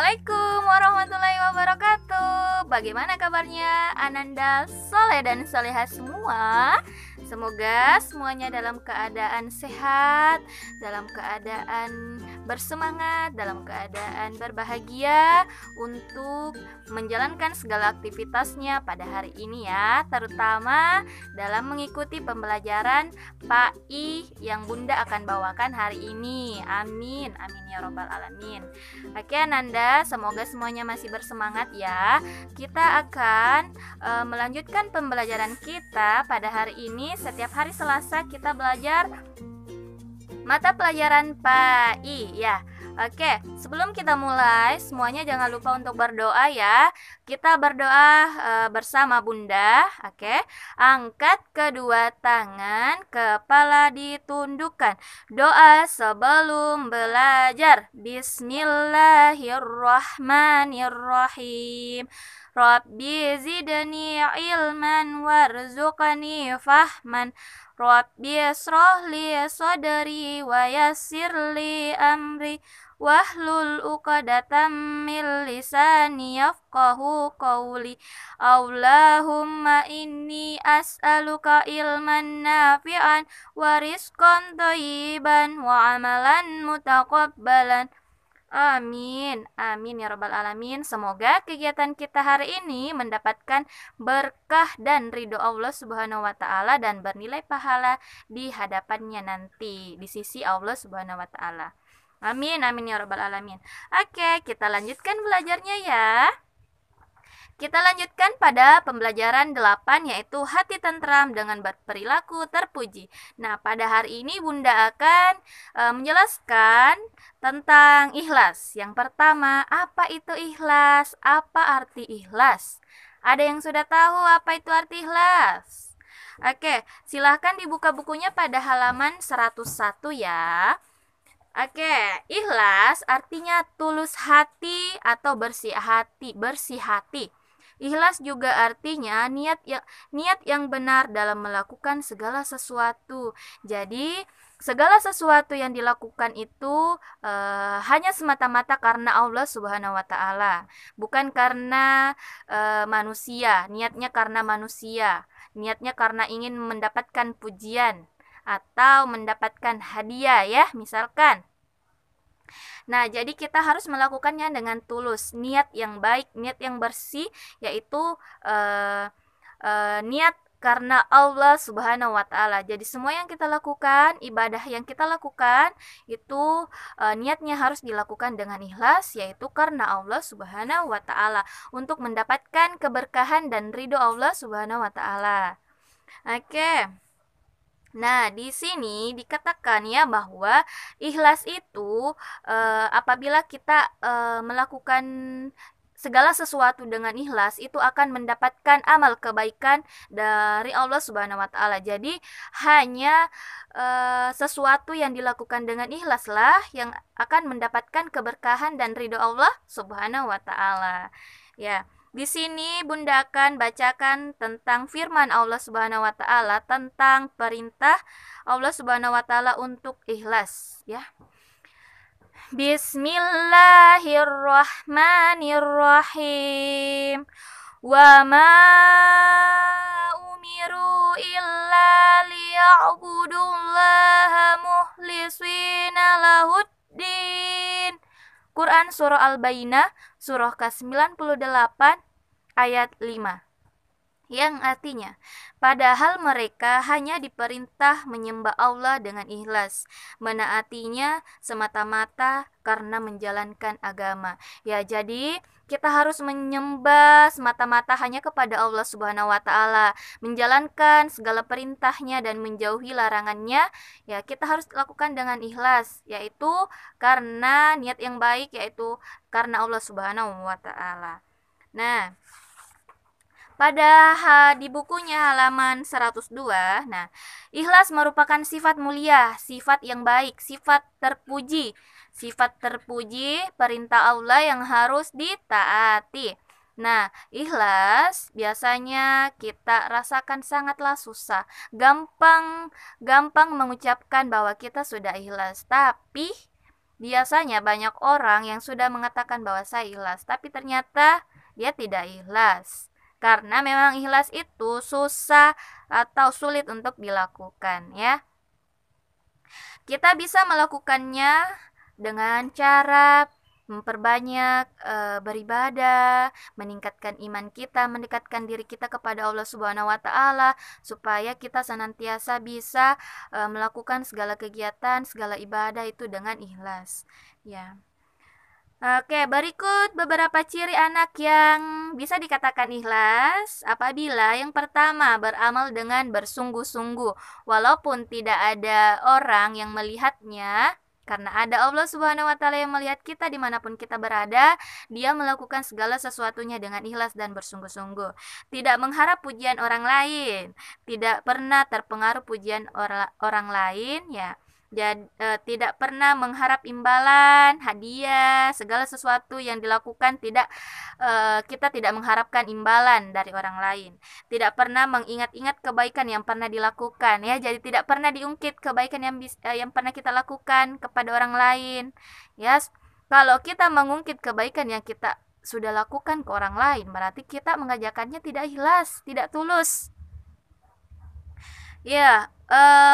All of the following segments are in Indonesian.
Assalamualaikum warahmatullahi wabarakatuh. Bagaimana kabarnya Ananda, Soleh dan Soleha semua? Semoga semuanya dalam keadaan sehat, dalam keadaan bersemangat, dalam keadaan berbahagia untuk menjalankan segala aktivitasnya pada hari ini ya, terutama dalam mengikuti pembelajaran PAI yang Bunda akan bawakan hari ini. Amin, amin ya robbal alamin. Oke Ananda, semoga semuanya masih bersemangat ya. Kita akan melanjutkan pembelajaran kita pada hari ini. Setiap hari Selasa kita belajar mata pelajaran PAI ya. Oke, sebelum kita mulai, semuanya jangan lupa untuk berdoa ya. Kita berdoa bersama Bunda. Oke, angkat kedua tangan, kepala ditundukkan. Doa sebelum belajar. Bismillahirrahmanirrahim. Rabbi zidni ilman warzuqni fahman. Rabbi yasrah li sadri wa yassir li amri wahlul uqdatam min lisani yafqahu qawli. Allahumma inni as'aluka ilman nafi'an wa rizqan thayyiban wa amalan mutaqabbalan. Amin, amin ya robbal alamin. Semoga kegiatan kita hari ini mendapatkan berkah dan ridho Allah subhanahu wa ta'ala dan bernilai pahala di hadapannya nanti di sisi Allah subhanahu wa ta'ala. Amin, amin ya robbal alamin. Oke, kita lanjutkan belajarnya ya. Kita lanjutkan pada pembelajaran 8, yaitu hati tentram dengan berperilaku terpuji. Nah, pada hari ini Bunda akan menjelaskan tentang ikhlas. Yang pertama, apa itu ikhlas? Apa arti ikhlas? Ada yang sudah tahu apa itu arti ikhlas? Oke, silahkan dibuka bukunya pada halaman 101 ya. Oke, ikhlas artinya tulus hati atau bersih hati, bersih hati. Ikhlas juga artinya niat yang benar dalam melakukan segala sesuatu. Jadi, segala sesuatu yang dilakukan itu hanya semata-mata karena Allah Subhanahu wa taala, bukan karena manusia. Niatnya karena manusia, niatnya karena ingin mendapatkan pujian atau mendapatkan hadiah ya, misalkan. Nah, jadi kita harus melakukannya dengan tulus, niat yang baik, niat yang bersih, yaitu niat karena Allah Subhanahu wa taala. Jadi semua yang kita lakukan, ibadah yang kita lakukan itu niatnya harus dilakukan dengan ikhlas, yaitu karena Allah Subhanahu wa taala, untuk mendapatkan keberkahan dan ridho Allah Subhanahu wa taala. Oke. Nah, di sini dikatakan ya bahwa ikhlas itu apabila kita melakukan segala sesuatu dengan ikhlas itu akan mendapatkan amal kebaikan dari Allah Subhanahu wa taala. Jadi hanya sesuatu yang dilakukan dengan ikhlaslah yang akan mendapatkan keberkahan dan ridho Allah Subhanahu wa taala. Ya. Di sini Bunda akan bacakan tentang firman Allah Subhanahu wa taala tentang perintah Allah Subhanahu wa taala untuk ikhlas ya. Bismillahirrahmanirrahim. Wa ma umiru illa liya'budullaha mukhlisina lahuddin. Quran Surah Al-Bayyinah, Surah ke-98, ayat 5. Yang artinya, padahal mereka hanya diperintah menyembah Allah dengan ikhlas, menaatinya semata-mata karena menjalankan agama. Ya, jadi kita harus menyembah semata-mata hanya kepada Allah Subhanahu wa taala, menjalankan segala perintahnya dan menjauhi larangannya. Ya, kita harus lakukan dengan ikhlas, yaitu karena niat yang baik, yaitu karena Allah Subhanahu wa taala. Nah, pada di bukunya halaman 102, nah, ikhlas merupakan sifat mulia, sifat yang baik, sifat terpuji. Sifat terpuji, perintah Allah yang harus ditaati. Nah, ikhlas biasanya kita rasakan sangatlah susah. Gampang mengucapkan bahwa kita sudah ikhlas, tapi Biasanya banyak orang yang sudah mengatakan bahwa saya ikhlas, tapi ternyata dia tidak ikhlas. Karena memang ikhlas itu susah atau sulit untuk dilakukan ya. Kita bisa melakukannya dengan cara memperbanyak beribadah, meningkatkan iman kita, mendekatkan diri kita kepada Allah Subhanahu wa taala supaya kita senantiasa bisa melakukan segala kegiatan, segala ibadah itu dengan ikhlas. Ya. Oke, berikut beberapa ciri anak yang bisa dikatakan ikhlas. Apabila yang pertama beramal dengan bersungguh-sungguh, walaupun tidak ada orang yang melihatnya, karena ada Allah Subhanahu wa taala yang melihat kita dimanapun kita berada, dia melakukan segala sesuatunya dengan ikhlas dan bersungguh-sungguh. Tidak mengharap pujian orang lain, tidak pernah terpengaruh pujian orang lain ya. Tidak pernah mengharap imbalan, hadiah, segala sesuatu yang dilakukan kita tidak mengharapkan imbalan dari orang lain. Tidak pernah mengingat-ingat kebaikan yang pernah dilakukan ya. Jadi tidak pernah diungkit kebaikan yang pernah kita lakukan kepada orang lain. Ya, kalau kita mengungkit kebaikan yang kita sudah lakukan ke orang lain, berarti kita mengajarkannya tidak ikhlas, tidak tulus. Ya,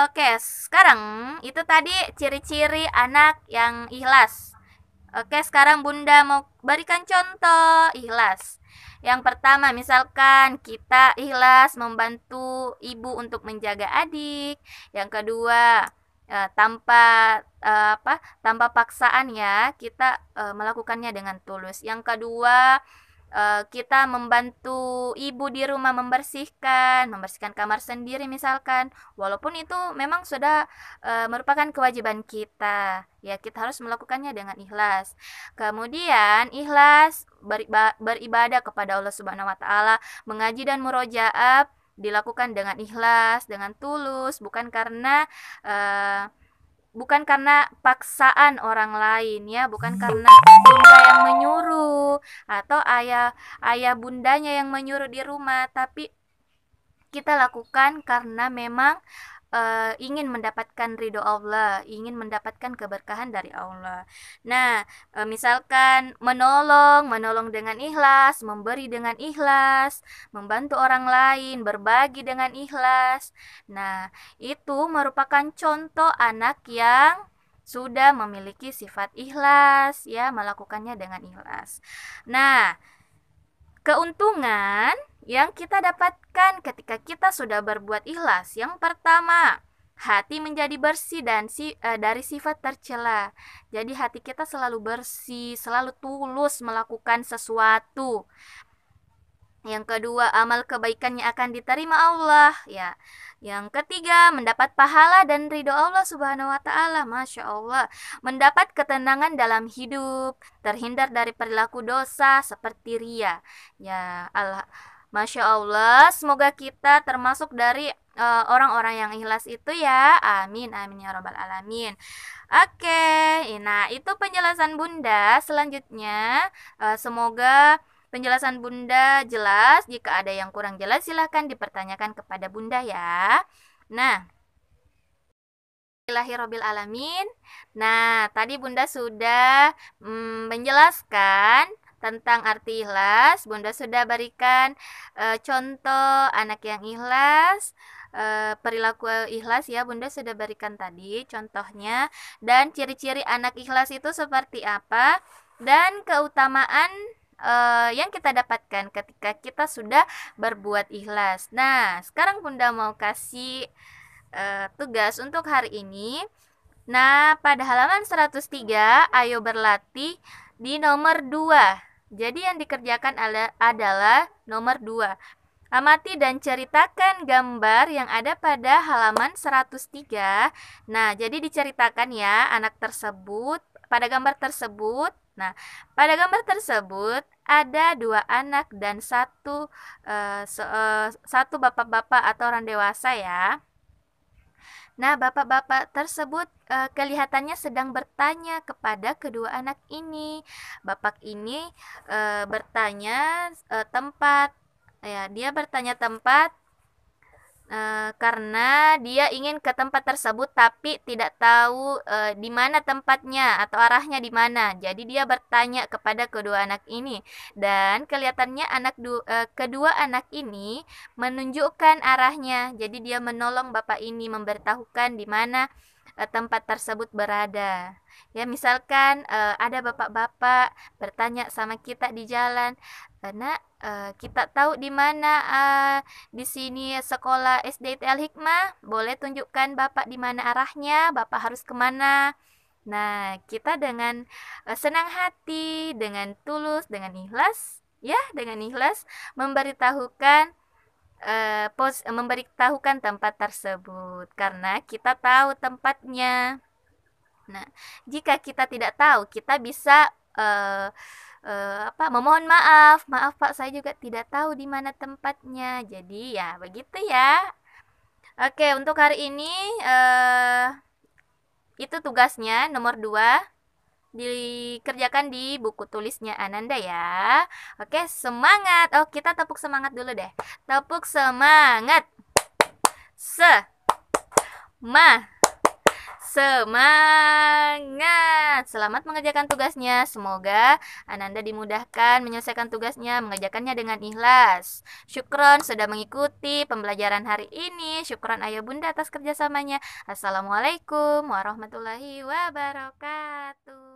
oke. Sekarang itu tadi ciri-ciri anak yang ikhlas. Oke, sekarang Bunda mau berikan contoh ikhlas. Yang pertama, misalkan kita ikhlas membantu ibu untuk menjaga adik. Yang kedua, tanpa paksaan ya, kita melakukannya dengan tulus. Yang kedua, kita membantu ibu di rumah membersihkan kamar sendiri misalkan, walaupun itu memang sudah merupakan kewajiban kita ya, kita harus melakukannya dengan ikhlas. Kemudian ikhlas beribadah kepada Allah Subhanahu wa taala, mengaji dan murojaah dilakukan dengan ikhlas, dengan tulus, bukan karena paksaan orang lain ya, bukan karena bunda yang menyuruh atau ayah bundanya yang menyuruh di rumah, tapi kita lakukan karena memang ingin mendapatkan ridho Allah, ingin mendapatkan keberkahan dari Allah. Nah, misalkan menolong dengan ikhlas, memberi dengan ikhlas, membantu orang lain, berbagi dengan ikhlas. Nah, itu merupakan contoh anak yang sudah memiliki sifat ikhlas ya, melakukannya dengan ikhlas. Nah, keuntungan yang kita dapatkan ketika kita sudah berbuat ikhlas, yang pertama, hati menjadi bersih dari sifat tercela. Jadi hati kita selalu bersih, selalu tulus melakukan sesuatu. Yang kedua, amal kebaikannya akan diterima Allah ya. Yang ketiga, mendapat pahala dan ridho Allah Subhanahu wa taala. Masya Allah, mendapat ketenangan dalam hidup, terhindar dari perilaku dosa seperti ria. Ya Allah, Masya Allah, semoga kita termasuk dari orang-orang yang ikhlas itu ya. Amin amin ya robbal alamin. Oke, nah itu penjelasan Bunda. Selanjutnya semoga penjelasan Bunda jelas. Jika ada yang kurang jelas silahkan dipertanyakan kepada Bunda ya. Nah, Bismillahirrahmanirrahim. Nah, tadi Bunda sudah menjelaskan tentang arti ikhlas. Bunda sudah berikan contoh anak yang ikhlas, perilaku ikhlas ya. Bunda sudah berikan tadi contohnya, dan ciri-ciri anak ikhlas itu seperti apa, dan keutamaan yang kita dapatkan ketika kita sudah berbuat ikhlas. Nah, sekarang Bunda mau kasih tugas untuk hari ini. Nah, pada halaman 103, ayo berlatih di nomor 2. Jadi yang dikerjakan adalah nomor 2. Amati dan ceritakan gambar yang ada pada halaman 103. Nah, jadi diceritakan ya anak tersebut pada gambar tersebut. Nah, pada gambar tersebut ada 2 anak dan satu bapak-bapak atau orang dewasa ya. Nah, bapak-bapak tersebut kelihatannya sedang bertanya kepada kedua anak ini. Bapak ini bertanya tempat, ya, dia bertanya tempat karena dia ingin ke tempat tersebut tapi tidak tahu di mana tempatnya atau arahnya di mana. Jadi dia bertanya kepada kedua anak ini dan kelihatannya kedua anak ini menunjukkan arahnya. Jadi dia menolong bapak ini memberitahukan di mana tempat tersebut berada. Ya, misalkan ada bapak-bapak bertanya sama kita di jalan, "Nak, kita tahu di mana di sini sekolah SD Al Hikmah, boleh tunjukkan Bapak di mana arahnya, Bapak harus kemana?" Nah, kita dengan senang hati, dengan tulus, dengan ikhlas, ya, dengan ikhlas memberitahukan memberitahukan tempat tersebut karena kita tahu tempatnya. Nah, jika kita tidak tahu, kita bisa memohon maaf. Maaf Pak, saya juga tidak tahu di mana tempatnya. Jadi ya begitu ya. Oke, untuk hari ini itu tugasnya nomor 2 dikerjakan di buku tulisnya Ananda ya. Oke, semangat. Oh, kita tepuk semangat dulu deh. Tepuk semangat. Ma. Semangat! Selamat mengerjakan tugasnya. Semoga Ananda dimudahkan menyelesaikan tugasnya, mengerjakannya dengan ikhlas. Syukron sudah mengikuti pembelajaran hari ini. Syukron ayah bunda atas kerjasamanya. Assalamualaikum warahmatullahi wabarakatuh.